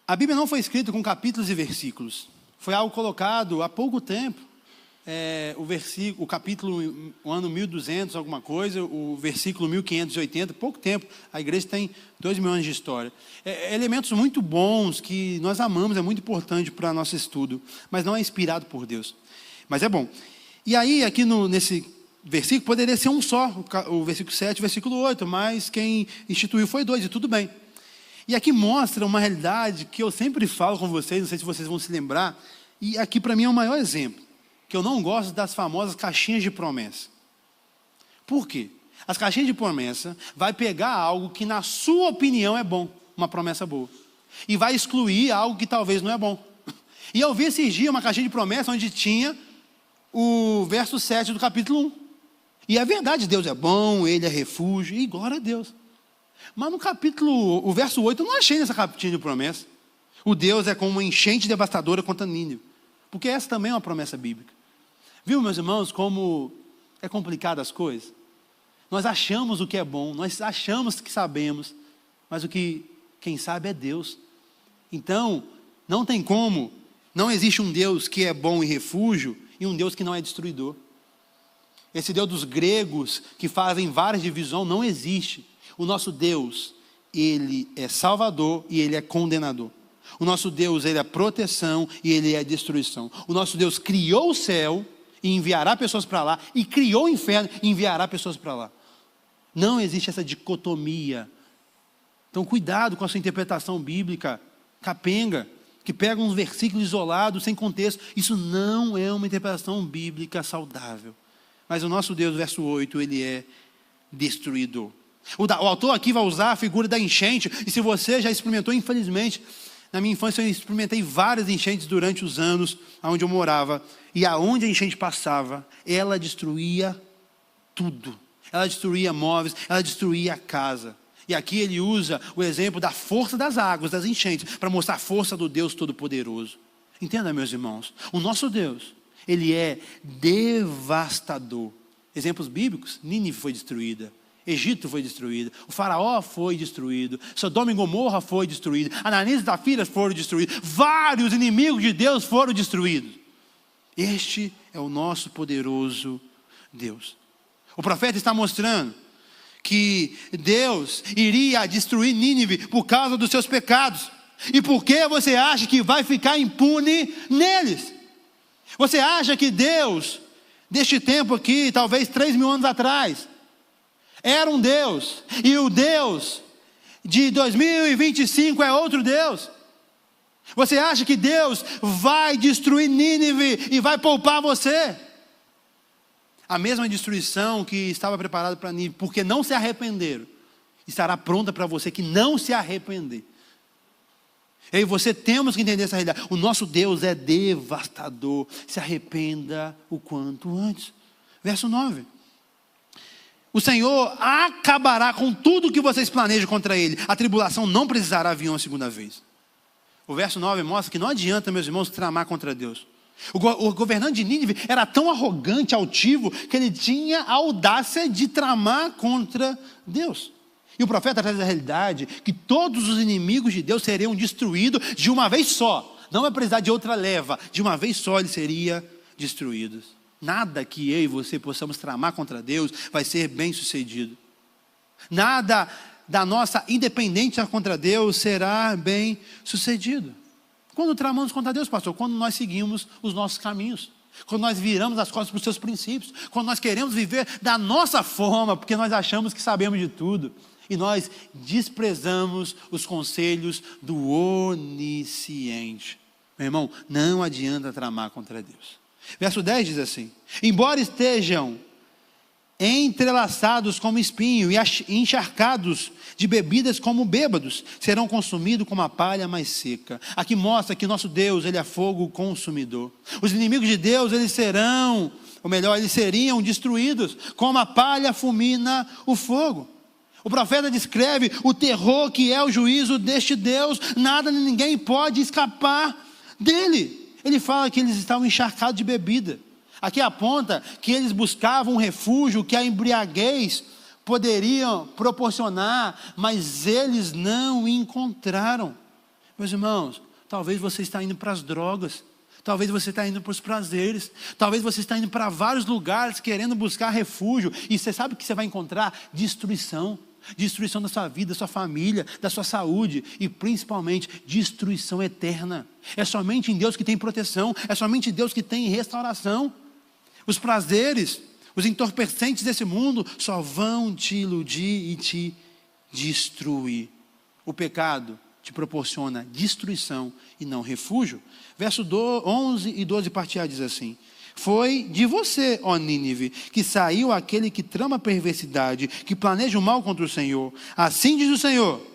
[SPEAKER 1] A Bíblia não foi escrita com capítulos e versículos. Foi algo colocado há pouco tempo. O capítulo, o ano 1200, alguma coisa, o versículo 1580, pouco tempo. A igreja tem 2.000 anos de história. Elementos muito bons que nós amamos, é muito importante para nosso estudo, mas não é inspirado por Deus. Mas é bom. E aí, aqui nesse versículo, poderia ser um só, o versículo 7 e o versículo 8, mas quem instituiu foi 2, e tudo bem. E aqui mostra uma realidade que eu sempre falo com vocês, não sei se vocês vão se lembrar, e aqui para mim é o maior exemplo, que eu não gosto das famosas caixinhas de promessa. Por quê? As caixinhas de promessa vai pegar algo que na sua opinião é bom, uma promessa boa, e vai excluir algo que talvez não é bom. E eu vi esses dias uma caixinha de promessa onde tinha o verso 7 do capítulo 1. E é verdade, Deus é bom, ele é refúgio, e glória a Deus. Mas no capítulo, o verso 8, eu não achei nessa caixinha de promessa. O Deus é como uma enchente devastadora contra Nínive. Porque essa também é uma promessa bíblica. Viu, meus irmãos, como é complicado as coisas? Nós achamos o que é bom, nós achamos que sabemos, mas quem sabe é Deus. Então, não tem como, não existe um Deus que é bom e refúgio, e um Deus que não é destruidor. Esse Deus dos gregos, que fazem várias divisões, não existe. O nosso Deus, ele é salvador e ele é condenador. O nosso Deus, ele é proteção e ele é destruição. O nosso Deus criou o céu e enviará pessoas para lá, e criou o inferno e enviará pessoas para lá. Não existe essa dicotomia. Então cuidado com a sua interpretação bíblica capenga, que pega uns versículos isolados, sem contexto. Isso não é uma interpretação bíblica saudável. Mas o nosso Deus, verso 8, ele é destruidor. O autor aqui vai usar a figura da enchente, e se você já experimentou, infelizmente, na minha infância eu experimentei várias enchentes durante os anos onde eu morava, e aonde a enchente passava, ela destruía tudo. Ela destruía móveis, ela destruía a casa. E aqui ele usa o exemplo da força das águas, das enchentes, para mostrar a força do Deus Todo-Poderoso. Entenda, meus irmãos, o nosso Deus, ele é devastador. Exemplos bíblicos: Nínive foi destruída, Egito foi destruído, o faraó foi destruído, Sodoma e Gomorra foi destruído, Ananias e Safira foram destruídos, vários inimigos de Deus foram destruídos. Este é o nosso poderoso Deus. O profeta está mostrando que Deus iria destruir Nínive por causa dos seus pecados. E por que você acha que vai ficar impune neles? Você acha que Deus, deste tempo aqui, talvez 3.000 anos atrás, era um Deus, e o Deus de 2025 é outro Deus? Você acha que Deus vai destruir Nínive e vai poupar você? A mesma destruição que estava preparada para Nínive, porque não se arrependeram, estará pronta para você que não se arrepender. Eu e você temos que entender essa realidade. O nosso Deus é devastador. Se arrependa o quanto antes. Verso 9. O Senhor acabará com tudo que vocês planejam contra ele. A tribulação não precisará vir uma segunda vez. O verso 9 mostra que não adianta, meus irmãos, tramar contra Deus. O governante de Nínive era tão arrogante, altivo, que ele tinha a audácia de tramar contra Deus. E o profeta traz a realidade que todos os inimigos de Deus seriam destruídos de uma vez só. Não vai precisar de outra leva. De uma vez só eles seriam destruídos. Nada que eu e você possamos tramar contra Deus vai ser bem sucedido. Nada da nossa independência contra Deus será bem sucedido. Quando tramamos contra Deus, pastor? Quando nós seguimos os nossos caminhos. Quando nós viramos as costas para os seus princípios. Quando nós queremos viver da nossa forma, porque nós achamos que sabemos de tudo. E nós desprezamos os conselhos do onisciente. Meu irmão, não adianta tramar contra Deus. Verso 10 diz assim: embora estejam entrelaçados como espinho e encharcados de bebidas como bêbados, serão consumidos como a palha mais seca. Aqui mostra que nosso Deus, ele é fogo consumidor. Os inimigos de Deus, eles serão, ou melhor, eles seriam destruídos como a palha fulmina o fogo. O profeta descreve o terror que é o juízo deste Deus. Nada nem ninguém pode escapar dele. Ele fala que eles estavam encharcados de bebida. Aqui aponta que eles buscavam um refúgio que a embriaguez poderia proporcionar, mas eles não encontraram. Meus irmãos, talvez você está indo para as drogas, talvez você está indo para os prazeres, talvez você está indo para vários lugares querendo buscar refúgio, e você sabe o que você vai encontrar? Destruição. Destruição da sua vida, da sua família, da sua saúde e principalmente destruição eterna. É somente em Deus que tem proteção, é somente em Deus que tem restauração. Os prazeres, os entorpecentes desse mundo só vão te iludir e te destruir. O pecado te proporciona destruição e não refúgio. Verso 11 e 12 parte A diz assim: foi de você, ó Nínive, que saiu aquele que trama perversidade, que planeja o mal contra o Senhor. Assim diz o Senhor: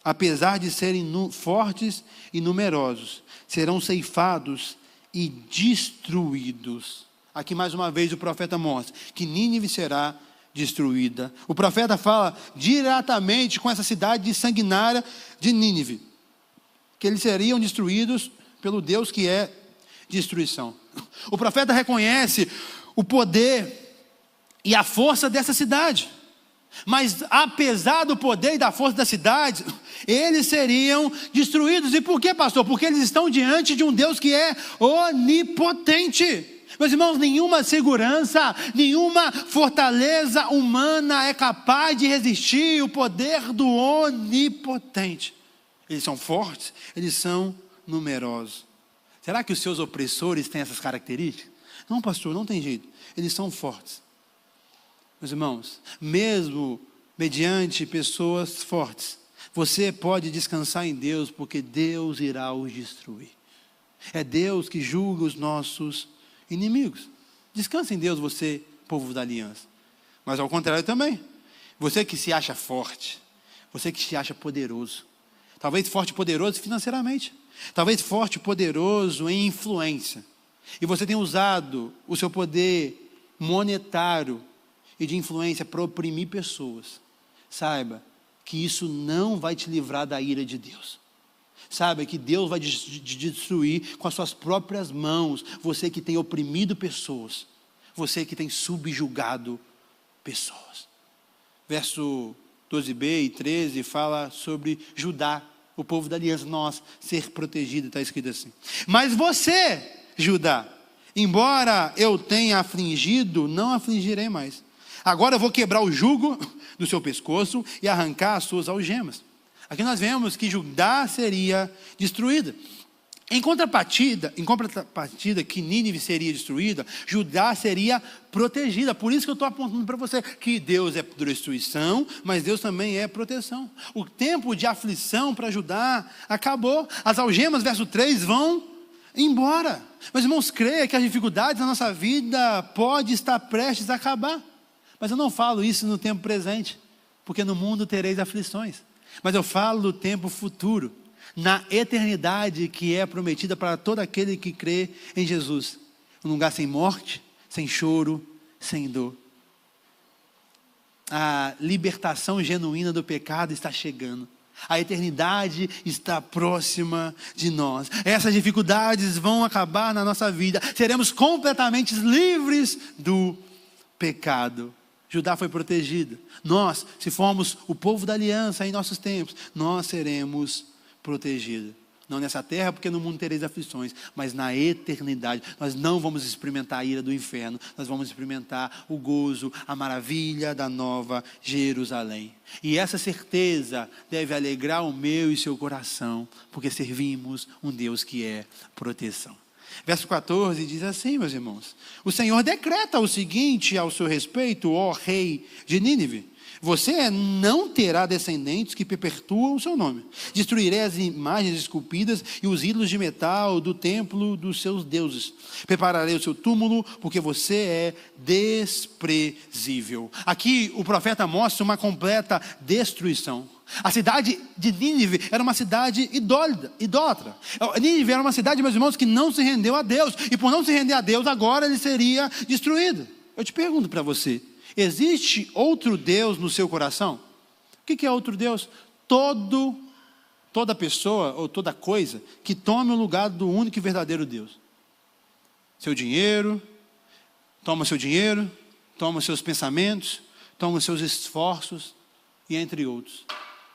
[SPEAKER 1] apesar de serem fortes e numerosos, serão ceifados e destruídos. Aqui mais uma vez o profeta mostra que Nínive será destruída. O profeta fala diretamente com essa cidade sanguinária de Nínive, que eles seriam destruídos pelo Deus que é destruição. O profeta reconhece o poder e a força dessa cidade, mas apesar do poder e da força da cidade, eles seriam destruídos. E por quê, pastor? Porque eles estão diante de um Deus que é onipotente. Meus irmãos, nenhuma segurança, nenhuma fortaleza humana é capaz de resistir o poder do onipotente. Eles são fortes, eles são numerosos. Será que os seus opressores têm essas características? Não, pastor, não tem jeito. Eles são fortes. Meus irmãos, mesmo mediante pessoas fortes, você pode descansar em Deus, porque Deus irá os destruir. É Deus que julga os nossos inimigos. Descansa em Deus, você, povo da aliança. Mas ao contrário também. Você que se acha forte, você que se acha poderoso, talvez forte e poderoso financeiramente, talvez forte e poderoso em influência, e você tem usado o seu poder monetário e de influência para oprimir pessoas. Saiba que isso não vai te livrar da ira de Deus. Saiba que Deus vai destruir com as suas próprias mãos você que tem oprimido pessoas, você que tem subjugado pessoas. Verso 12b e 13 fala sobre Judá, o povo da aliança, nós ser protegido, está escrito assim: mas você, Judá, embora eu tenha afligido, não afligirei mais. Agora eu vou quebrar o jugo do seu pescoço e arrancar as suas algemas. Aqui nós vemos que Judá seria destruída. Em contrapartida que Nínive seria destruída, Judá seria protegida. Por isso que eu estou apontando para você que Deus é destruição, mas Deus também é proteção. O tempo de aflição para Judá acabou. As algemas, verso 3, vão embora. Meus irmãos, creia que as dificuldades da nossa vida podem estar prestes a acabar. Mas eu não falo isso no tempo presente, porque no mundo tereis aflições. Mas eu falo do tempo futuro, na eternidade que é prometida para todo aquele que crê em Jesus. Um lugar sem morte, sem choro, sem dor. A libertação genuína do pecado está chegando. A eternidade está próxima de nós. Essas dificuldades vão acabar na nossa vida. Seremos completamente livres do pecado. Judá foi protegida. Nós, se formos o povo da aliança em nossos tempos, nós seremos protegidos. Não nessa terra, porque no mundo tereis aflições, mas na eternidade. Nós não vamos experimentar a ira do inferno, nós vamos experimentar o gozo, a maravilha da nova Jerusalém. E essa certeza deve alegrar o meu e seu coração, porque servimos um Deus que é proteção. Verso 14 diz assim, meus irmãos: o Senhor decreta o seguinte ao seu respeito, ó rei de Nínive: você não terá descendentes que perpetuam o seu nome. Destruirei as imagens esculpidas e os ídolos de metal do templo dos seus deuses. Prepararei o seu túmulo, porque você é desprezível. Aqui o profeta mostra uma completa destruição. A cidade de Nínive era uma cidade idólatra. Nínive era uma cidade, meus irmãos, que não se rendeu a Deus. E por não se render a Deus, agora ele seria destruído. Eu te pergunto para você: existe outro Deus no seu coração? O que é outro Deus? Toda pessoa ou toda coisa que tome o lugar do único e verdadeiro Deus. Seu dinheiro, toma seus pensamentos, toma seus esforços e entre outros.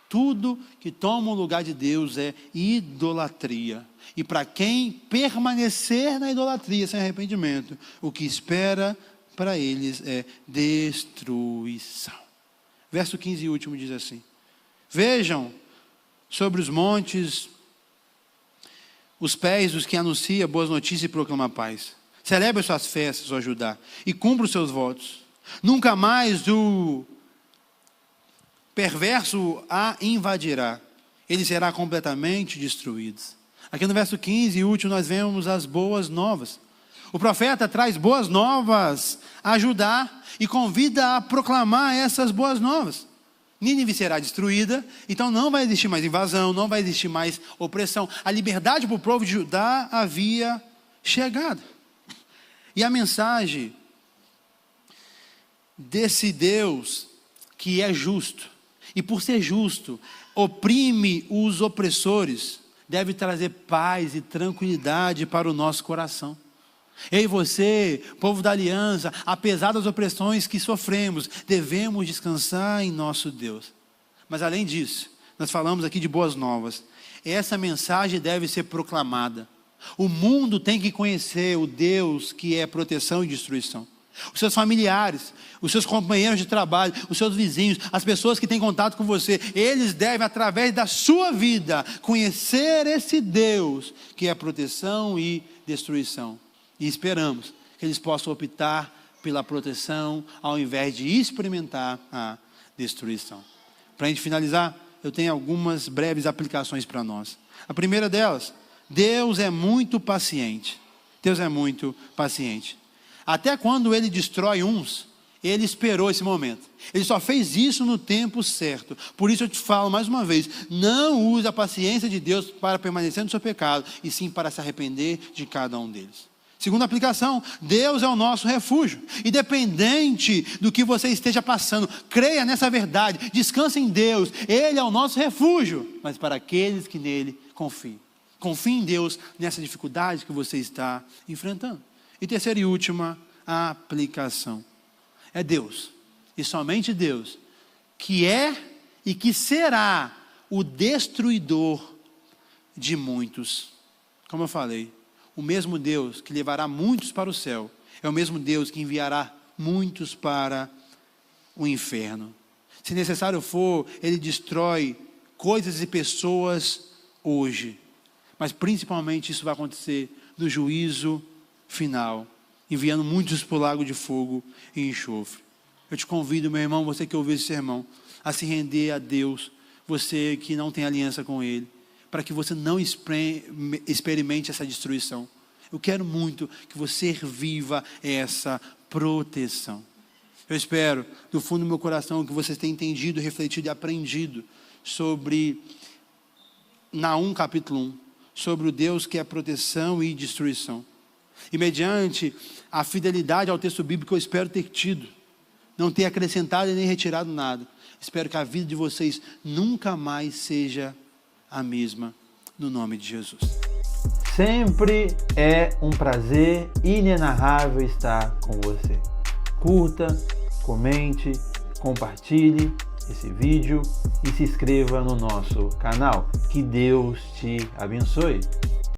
[SPEAKER 1] Tudo que toma o lugar de Deus é idolatria. E para quem permanecer na idolatria sem arrependimento, o que espera para eles é destruição. Verso 15 e último diz assim: vejam sobre os montes os pés dos que anunciam boas notícias e proclamam paz. Celebre suas festas, ó Judá, e cumpra os seus votos. Nunca mais o perverso a invadirá. Ele será completamente destruído. Aqui no verso 15 e último nós vemos as boas novas. O profeta traz boas novas a Judá e convida a proclamar essas boas novas. Nínive será destruída, então não vai existir mais invasão, não vai existir mais opressão. A liberdade para o povo de Judá havia chegado. E a mensagem desse Deus que é justo, e por ser justo, oprime os opressores, deve trazer paz e tranquilidade para o nosso coração. Eu e você, povo da aliança, apesar das opressões que sofremos, devemos descansar em nosso Deus. Mas além disso, nós falamos aqui de boas novas. Essa mensagem deve ser proclamada. O mundo tem que conhecer o Deus que é proteção e destruição. Os seus familiares, os seus companheiros de trabalho, os seus vizinhos, as pessoas que têm contato com você, eles devem, através da sua vida, conhecer esse Deus que é proteção e destruição. E esperamos que eles possam optar pela proteção ao invés de experimentar a destruição. Para a gente finalizar, eu tenho algumas breves aplicações para nós. A primeira delas: Deus é muito paciente. Deus é muito paciente. Até quando Ele destrói uns, Ele esperou esse momento. Ele só fez isso no tempo certo. Por isso eu te falo mais uma vez: não use a paciência de Deus para permanecer no seu pecado, e sim para se arrepender de cada um deles. Segunda aplicação: Deus é o nosso refúgio. Independente do que você esteja passando, creia nessa verdade, descanse em Deus. Ele é o nosso refúgio, mas para aqueles que nele confiam. Confie em Deus nessa dificuldade que você está enfrentando. E terceira e última aplicação: é Deus, e somente Deus, que é e que será o destruidor de muitos. Como eu falei, o mesmo Deus que levará muitos para o céu é o mesmo Deus que enviará muitos para o inferno. Se necessário for, Ele destrói coisas e pessoas hoje, Mas principalmente isso vai acontecer no juízo final, enviando muitos para o lago de fogo e enxofre. Eu te convido, meu irmão, você que ouviu esse sermão, a se render a Deus, você que não tem aliança com Ele, para que você não experimente essa destruição. Eu quero muito que você viva essa proteção. Eu espero, do fundo do meu coração, que vocês tenham entendido, refletido e aprendido sobre Naum capítulo 1, sobre o Deus que é proteção e destruição. E mediante a fidelidade ao texto bíblico, eu espero ter tido, não ter acrescentado e nem retirado nada. Espero que a vida de vocês nunca mais seja a mesma, no nome de Jesus.
[SPEAKER 2] Sempre é um prazer inenarrável estar com você. Curta, comente, compartilhe esse vídeo e se inscreva no nosso canal. Que Deus te abençoe.